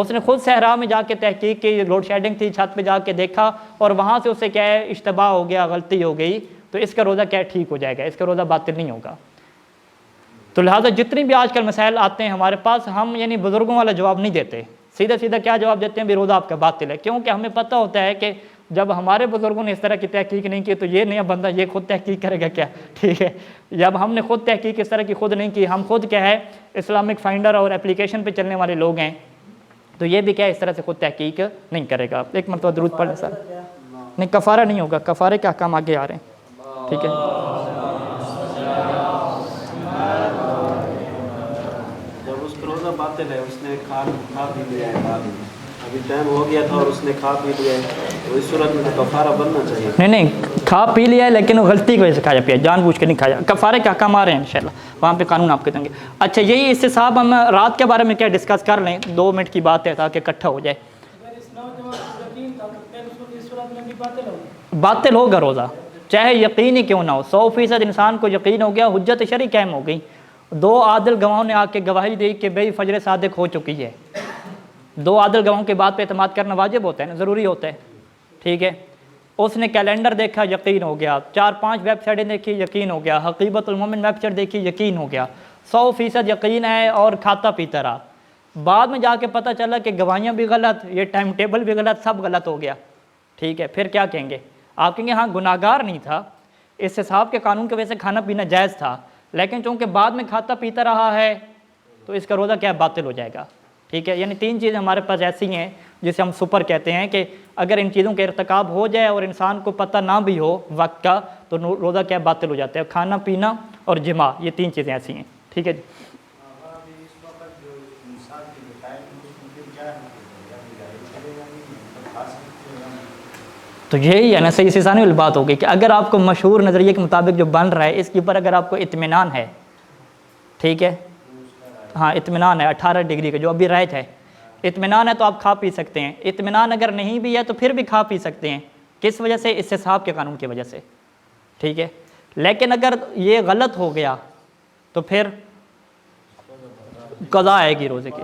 اس نے خود صحرا میں جا کے تحقیق کی، لوڈ شیڈنگ تھی، چھت پہ جا کے دیکھا اور وہاں سے اسے کیا ہے اشتباہ ہو گیا، غلطی ہو گئی، تو اس کا روزہ کیا ہے ٹھیک ہو جائے گا، اس کا روزہ باطل نہیں ہوگا۔ تو لہٰذا جتنی بھی آج کل مسائل آتے ہیں ہمارے پاس، ہم یعنی بزرگوں والا جواب نہیں دیتے، سیدھا سیدھا کیا جواب دیتے ہیں بھی روزہ آپ کا باطل ہے، کیونکہ ہمیں پتہ ہوتا ہے کہ جب ہمارے بزرگوں نے اس طرح کی تحقیق نہیں کی تو یہ نیا بندہ یہ خود تحقیق کرے گا کیا، ٹھیک ہے۔ جب ہم نے خود تحقیق اس طرح کی خود نہیں کی، ہم خود کیا ہے اسلامک فائنڈر اور اپلیکیشن پہ چلنے والے لوگ ہیں، تو یہ بھی کیا اس طرح سے خود تحقیق نہیں کرے گا۔ ایک مرتبہ درود پڑھ لیں سر۔ نہیں کفارہ نہیں ہوگا، کفارے کے احکام آگے آ رہے ہیں، ٹھیک ہے۔ جب اس کا روزہ باطل ہے، اس نے کھا پی لیا ہے، بعد میں ابھی ٹائم ہو گیا تھا اور اس نے کھا پی لیا ہے، تو اس صورت میں تو کفارہ بننا چاہیے۔ نہیں کھا پی لیا ہے لیکن وہ غلطی کی وجہ سے کھایا پیا، جان بوجھ کے نہیں کھایا۔ کفارے کے احکام آ رہے ہیں انشاءاللہ، وہاں پہ قانون آپ کے دیں گے۔ اچھا یہی استصحاب ہم رات کے بارے میں کیا ڈسکس کر لیں، 2 منٹ کی بات ہے تاکہ اکٹھا ہو جائے۔ باطل ہوگا روزہ، چاہے یقین ہی کیوں نہ ہو، 100% انسان کو یقین ہو گیا، حجت شرعی قائم ہو گئی، 2 عادل گواہوں نے آ کے گواہی دی کہ بھئی فجر صادق ہو چکی ہے، 2 عادل گواہوں کے بات پہ اعتماد کرنا واجب ہوتا ہے نا، ضروری ہوتا ہے، ٹھیک ہے۔ اس نے کیلنڈر دیکھا، یقین ہو گیا، 4-5 ویب سائٹیں دیکھی، یقین ہو گیا، حقیقت المومن ویب سائٹ دیکھی، یقین ہو گیا، 100% یقین ہے اور کھاتا پیتا رہا، بعد میں جا کے پتہ چلا کہ گواہیاں بھی غلط، یہ ٹائم ٹیبل بھی غلط، سب غلط ہو گیا، ٹھیک ہے، پھر کیا کہیں گے آپ؟ کہیں گے ہاں گناہگار نہیں تھا، اس حساب کے قانون کی وجہ سے کھانا پینا جائز تھا، لیکن چونکہ بعد میں کھاتا پیتا رہا ہے تو اس کا روزہ کیا باطل ہو جائے گا، ٹھیک ہے۔ یعنی 3 چیزیں ہمارے پاس ایسی ہیں جسے ہم سپر کہتے ہیں کہ اگر ان چیزوں کا ارتکاب ہو جائے اور انسان کو پتہ نہ بھی ہو وقت کا تو روزہ کیا باطل ہو جاتا ہے، کھانا پینا اور جماع، یہ 3 چیزیں ایسی ہیں، ٹھیک ہے جی۔ تو یہی ہے نا صحیح سے ثانی والی بات ہوگی کہ اگر آپ کو مشہور نظریے کے مطابق جو بن رہا ہے اس کے اوپر اگر آپ کو اطمینان ہے، ٹھیک ہے، ہاں اطمینان ہے 18 ڈگری کا جو ابھی رائج ہے، اطمینان ہے تو آپ کھا پی سکتے ہیں، اطمینان اگر نہیں بھی ہے تو پھر بھی کھا پی سکتے ہیں، کس وجہ سے؟ استصحاب کے قانون کی وجہ سے، ٹھیک ہے۔ لیکن اگر یہ غلط ہو گیا تو پھر قضا آئے گی روزے کی۔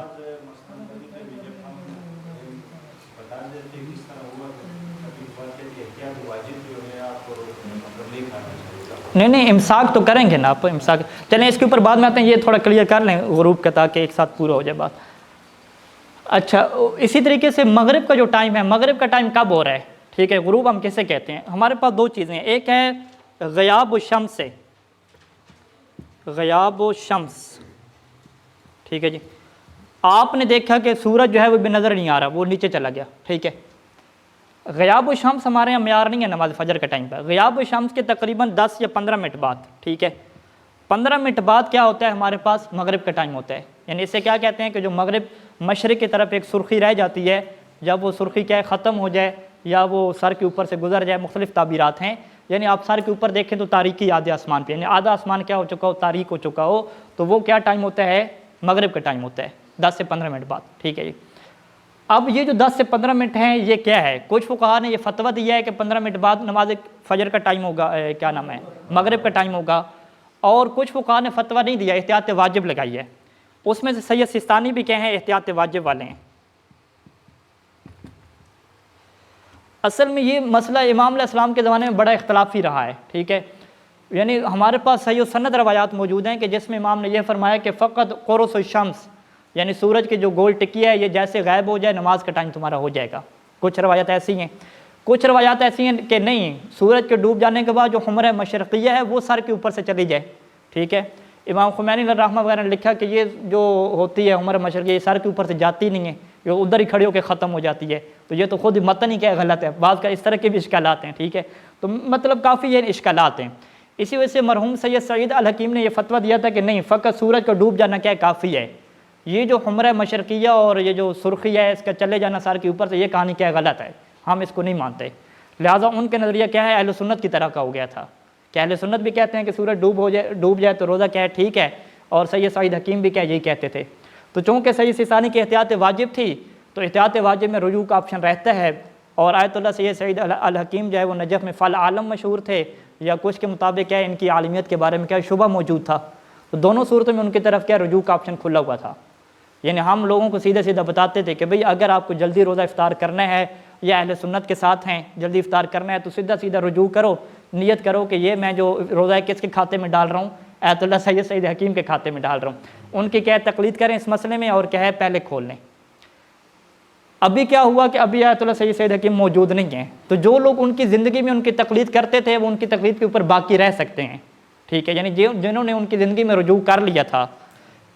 نہیں امساک تو کریں گے نا آپ، امساک چلیں اس کے اوپر بعد میں آتے ہیں، یہ تھوڑا کلیئر کر لیں غروب کا تاکہ ایک ساتھ پورا ہو جائے بات۔ اچھا اسی طریقے سے مغرب کا جو ٹائم ہے، مغرب کا ٹائم کب ہو رہا ہے، ٹھیک ہے، غروب ہم کیسے کہتے ہیں؟ ہمارے پاس 2 چیزیں ہیں، ایک ہے غیاب الشمس سے، غیاب الشمس، ٹھیک ہے جی، آپ نے دیکھا کہ سورج جو ہے وہ بھی نظر نہیں آ رہا، وہ نیچے چلا گیا، ٹھیک ہے۔ غیاب الشمس ہمارے یہاں معیار نہیں ہے نماز فجر کا ٹائم پر، غیاب الشمس کے تقریباً 10 یا 15 منٹ بعد، ٹھیک ہے، 15 منٹ بعد کیا ہوتا ہے ہمارے پاس مغرب کا ٹائم ہوتا ہے، یعنی اسے کیا کہتے ہیں کہ جو مغرب مشرق کی طرف ایک سرخی رہ جاتی ہے، جب وہ سرخی کیا ہے ختم ہو جائے یا وہ سر کے اوپر سے گزر جائے، مختلف تعبیرات ہیں، یعنی آپ سر کے اوپر دیکھیں تو تاریکی آدھے آسمان پہ، یعنی آدھا آسمان کیا ہو چکا ہو، تاریک ہو چکا ہو، تو وہ کیا ٹائم ہوتا ہے؟ مغرب کا ٹائم ہوتا ہے 10 سے 15 منٹ بعد، ٹھیک ہے جی۔ اب یہ جو 10 سے 15 منٹ ہیں یہ کیا ہے؟ کچھ فقہاء نے یہ فتویٰ دیا ہے کہ 15 منٹ بعد نماز فجر کا ٹائم ہوگا، کیا نام ہے، مغرب کا ٹائم ہوگا، اور کچھ فقہاء نے فتویٰ نہیں دیا، احتیاط واجب لگائی ہے، اس میں سے سید سستانی بھی کہے ہیں احتیاط واجب والے ہیں۔ اصل میں یہ مسئلہ امام علیہ السلام کے زمانے میں بڑا اختلافی رہا ہے، ٹھیک ہے، یعنی ہمارے پاس صحیح و سند روایات موجود ہیں کہ جس میں امام نے یہ فرمایا کہ فقط قرص الشمس، یعنی سورج کی جو گول ٹکی ہے یہ جیسے غائب ہو جائے نماز کا ٹائم تمہارا ہو جائے گا۔ کچھ روایات ایسی ہیں، کچھ روایات ایسی ہیں کہ نہیں، سورج کے ڈوب جانے کے بعد جو حمرہ مشرقیہ ہے وہ سر کے اوپر سے چلی جائے، ٹھیک ہے۔ امام خمینی علیہ الرحمہ وغیرہ نے لکھا کہ یہ جو ہوتی ہے حمرہ مشرقیہ یہ سر کے اوپر سے جاتی نہیں ہے، یہ ادھر ہی کھڑی ہو کے ختم ہو جاتی ہے، تو یہ تو خود متن ہی کیا غلط ہے، بعض کا اس طرح کے بھی اشکالات ہیں، ٹھیک ہے، تو مطلب کافی یہ اشکالات ہیں۔ اسی وجہ سے مرحوم سید سعید الحکیم نے یہ فتویٰ دیا تھا کہ نہیں، فقط سورج کا ڈوب جانا کیا کافی ہے، یہ جو حمرہ مشرقیہ اور یہ جو سرخی ہے اس کا چلے جانا سر کے اوپر سے، یہ کہانی کیا غلط ہے، ہم اس کو نہیں مانتے۔ لہٰذا ان کے نظریہ کیا ہے، اہل سنت کی طرح کا ہو گیا تھا کہ اہل سنت بھی کہتے ہیں کہ سورج ڈوب جائے تو روزہ کیا ہے ٹھیک ہے، اور سید سعید حکیم بھی کیا یہی کہتے تھے۔ تو چونکہ سید سستانی کی احتیاط واجب تھی تو احتیاط واجب میں رجوع کا آپشن رہتا ہے، اور آیت اللہ سید سعید الحکیم جو ہے وہ نجف میں فل عالم مشہور تھے، یا کچھ کے مطابق کیا ان کی عالمیت کے بارے میں کیا شبہ موجود تھا، تو دونوں صورتوں میں ان کی طرف کیا رجوع کا آپشن کھلا ہوا تھا۔ یعنی ہم لوگوں کو سیدھے سیدھا بتاتے تھے کہ بھئی اگر آپ کو جلدی روزہ افطار کرنا ہے یا اہل سنت کے ساتھ ہیں جلدی افطار کرنا ہے تو سیدھا سیدھا رجوع کرو، نیت کرو کہ یہ میں جو روزہ ہے کس کے کھاتے میں ڈال رہا ہوں، آیت اللہ سید سعید حکیم کے کھاتے میں ڈال رہا ہوں۔ ان کی کیا ہے تقلید کریں اس مسئلے میں اور کیا ہے پہلے کھول لیں۔ ابھی کیا ہوا کہ ابھی آیت اللہ سید سعید حکیم موجود نہیں ہیں، تو جو لوگ ان کی زندگی میں ان کی تقلید کرتے تھے وہ ان کی تقلید کے اوپر باقی رہ سکتے ہیں، ٹھیک ہے، یعنی جنہوں نے ان کی زندگی میں رجوع کر لیا تھا،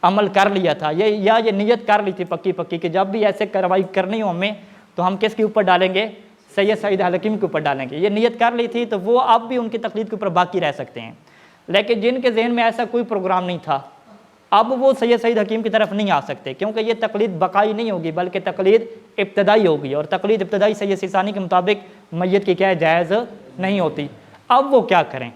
عمل کر لیا تھا، یا یہ نیت کر لی تھی پکی پکی کہ جب بھی ایسے کارروائی کرنی ہو ہمیں تو ہم کس کے اوپر ڈالیں گے، سید سعید حکیم کے اوپر ڈالیں گے، یہ نیت کر لی تھی تو وہ اب بھی ان کی تقلید کے اوپر باقی رہ سکتے ہیں۔ لیکن جن کے ذہن میں ایسا کوئی پروگرام نہیں تھا اب وہ سید سعید حکیم کی طرف نہیں آ سکتے، کیونکہ یہ تقلید بقائی نہیں ہوگی بلکہ تقلید ابتدائی ہوگی، اور تقلید ابتدائی سید سیستانی کے مطابق میت کی کیا ہے جائز نہیں ہوتی۔ اب وہ کیا کریں؟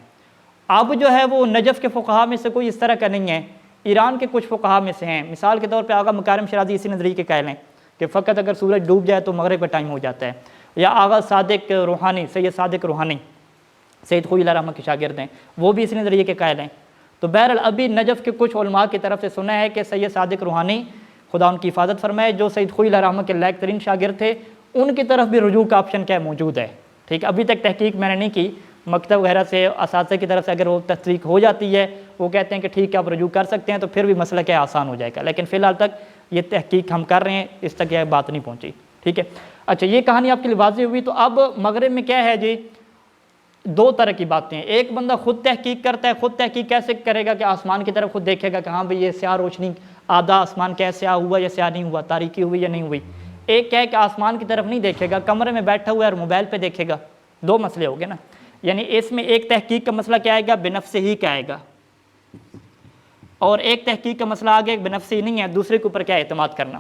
اب جو ہے وہ نجف کے فقہا میں سے کوئی اس طرح کا نہیں ہے، ایران کے کچھ فقہا میں سے ہیں۔ مثال کے طور پہ آغا مکارم شرازی اسی نظریے کے قائل ہیں کہ فقط اگر سورج ڈوب جائے تو مغرب کا ٹائم ہو جاتا ہے، یا آغا صادق روحانی سید صادق روحانی سید خوئی اللہ رحمہ کے شاگرد ہیں، وہ بھی اسی نظریے کے قائل ہیں۔ تو بہرحال ابھی نجف کے کچھ علماء کی طرف سے سنا ہے کہ سید صادق روحانی خدا ان کی حفاظت فرمائے جو سید خوئی اللہ رحمہ کے لائق ترین شاگرد تھے، ان کی طرف بھی رجوع کا آپشن کیا موجود ہے، ٹھیک ہے۔ ابھی تک تحقیق میں نے نہیں کی، مکتب وغیرہ سے اساتذہ کی طرف سے اگر وہ تصدیق ہو جاتی ہے وہ کہتے ہیں کہ ٹھیک ہے آپ رجوع کر سکتے ہیں تو پھر بھی مسئلہ کیا آسان ہو جائے گا، لیکن فی الحال تک یہ تحقیق ہم کر رہے ہیں، اس تک یہ بات نہیں پہنچی، ٹھیک ہے۔ اچھا یہ کہانی آپ کے لیے واضح ہوئی۔ تو اب مغرب میں کیا ہے جی، دو طرح کی باتیں ہیں، ایک بندہ خود تحقیق کرتا ہے، خود تحقیق کیسے کرے گا کہ آسمان کی طرف خود دیکھے گا کہ ہاں بھئی یہ سیاہ روشنی آدھا آسمان کیا سیاہ ہوا یا سیاہ نہیں ہوا، تاریکی ہوئی یا نہیں ہوئی۔ ایک کیا ہے کہ آسمان کی طرف نہیں دیکھے گا، کمرے میں بیٹھا ہوا ہے اور موبائل پہ دیکھے گا، دو مسئلے ہو گئے نا۔ یعنی اس میں ایک تحقیق کا مسئلہ کیا آئے گا، بنفس ہی کا آئے گا، اور ایک تحقیق کا مسئلہ آگے بنفس ہی نہیں ہے، دوسرے کے اوپر کیا اعتماد کرنا۔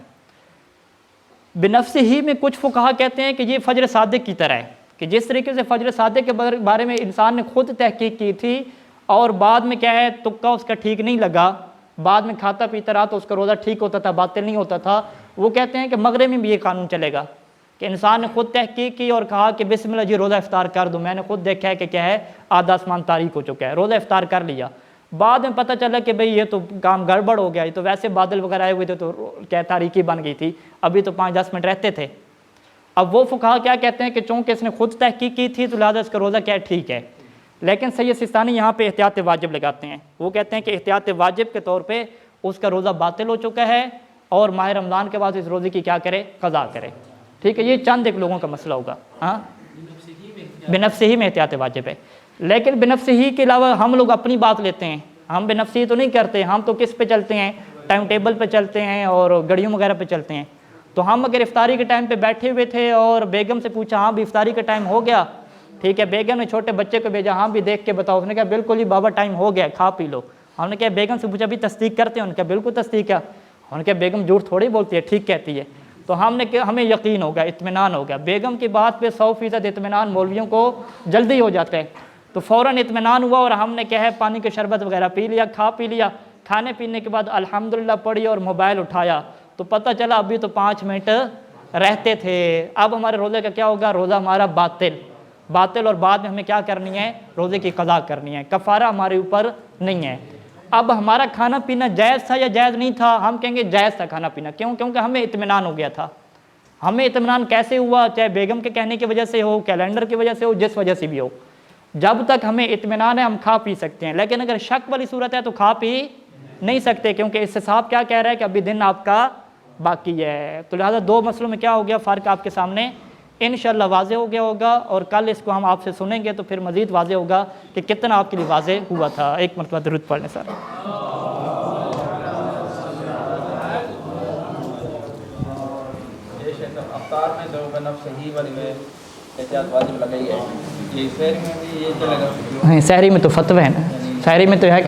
بنفس ہی میں کچھ فقہا کہتے ہیں کہ یہ فجر صادق کی طرح ہے کہ جس طریقے سے فجر صادق کے بارے میں انسان نے خود تحقیق کی تھی اور بعد میں کیا ہے تکا اس کا ٹھیک نہیں لگا، بعد میں کھاتا پیتا رہا تو اس کا روزہ ٹھیک ہوتا تھا، باطل نہیں ہوتا تھا، وہ کہتے ہیں کہ مغرب میں بھی یہ قانون چلے گا کہ انسان نے خود تحقیق کی اور کہا کہ بسم اللہ جی روزہ افطار کر دو، میں نے خود دیکھا ہے کہ کیا ہے آدھا آسمان تاریک ہو چکا ہے، روزہ افطار کر لیا، بعد میں پتہ چلا کہ بھئی یہ تو کام گڑبڑ ہو گیا، یہ تو ویسے بادل وغیرہ آئے ہوئے تھے تو کیا تاریکی بن گئی تھی، ابھی تو 5-10 منٹ رہتے تھے۔ اب وہ فقہا کیا کہتے ہیں کہ چونکہ اس نے خود تحقیق کی تھی تو لہٰذا اس کا روزہ کیا ہے ٹھیک ہے، لیکن سید سیستانی یہاں پہ احتیاط واجب لگاتے ہیں، وہ کہتے ہیں کہ احتیاط واجب کے طور پہ اس کا روزہ باطل ہو چکا ہے اور ماہ رمضان کے بعد اس روزے کی کیا کرے، قضا کرے، ٹھیک ہے۔ یہ چند ایک لوگوں کا مسئلہ ہوگا، ہاں بنفس ہی میں احتیاط واجب ہے، لیکن بنفس ہی کے علاوہ ہم لوگ اپنی بات لیتے ہیں، ہم بنفس ہی تو نہیں کرتے، ہم تو کس پہ چلتے ہیں، ٹائم ٹیبل پہ چلتے ہیں اور گھڑیوں وغیرہ پہ چلتے ہیں۔ تو ہم اگر افطاری کے ٹائم پہ بیٹھے ہوئے تھے اور بیگم سے پوچھا ہاں بھی افطاری کا ٹائم ہو گیا، ٹھیک ہے، بیگم نے چھوٹے بچے کو بھیجا ہاں بھی دیکھ کے بتاؤ، اس نے کہا بالکل ہی بابا ٹائم ہو گیا کھا پی لو، ہم نے کہا بیگم سے پوچھا بھی تصدیق کرتے ہیں، ان کا بالکل تصدیق ہے، ہم نے کہا بیگم جھوٹ تھوڑی بولتی ہے، ٹھیک کہتی ہے، تو ہم نے کہ ہمیں یقین ہو گیا، اطمینان ہو گیا، بیگم کی بات پہ 100% اطمینان مولویوں کو جلدی ہو جاتا ہے، تو فوراً اطمینان ہوا اور ہم نے کیا ہے پانی کے شربت وغیرہ پی لیا، کھا پی لیا، کھانے پینے کے بعد الحمدللہ پڑھی اور موبائل اٹھایا تو پتہ چلا ابھی تو 5 منٹ رہتے تھے، اب ہمارے روزے کا کیا ہوگا، روزہ ہمارا باطل اور بعد میں ہمیں کیا کرنی ہے، روزے کی قضا کرنی ہے، کفارہ ہمارے اوپر نہیں ہے۔ اب ہمارا کھانا پینا جائز تھا یا جائز نہیں تھا، ہم کہیں گے جائز تھا کھانا پینا، کیوں؟ کیونکہ ہمیں اطمینان ہو گیا تھا۔ ہمیں اطمینان کیسے ہوا؟ چاہے بیگم کے کہنے کی وجہ سے ہو، کیلنڈر کی وجہ سے ہو، جس وجہ سے بھی ہو، جب تک ہمیں اطمینان ہے ہم کھا پی سکتے ہیں، لیکن اگر شک والی صورت ہے تو کھا پی نہیں سکتے، کیونکہ اس سے صاحب کیا کہہ رہا ہے کہ ابھی دن آپ کا باقی ہے۔ تو لہٰذا دو مسئلوں میں کیا ہو گیا، فرق آپ کے سامنے انشاءاللہ واضح ہو گیا ہوگا، اور کل اس کو ہم آپ سے سنیں گے تو پھر مزید واضح ہوگا کہ کتنا آپ کے لیے واضح ہوا تھا۔ ایک مرتبہ درود پڑھ لیں سر۔ افطار میں جو بنفس ہی والی میں احتیاط واجب لگائی ہے، یہ سحری میں بھی یہ چلے گا؟ سحری میں تو فتوی ہے نا، سحری میں تو ہے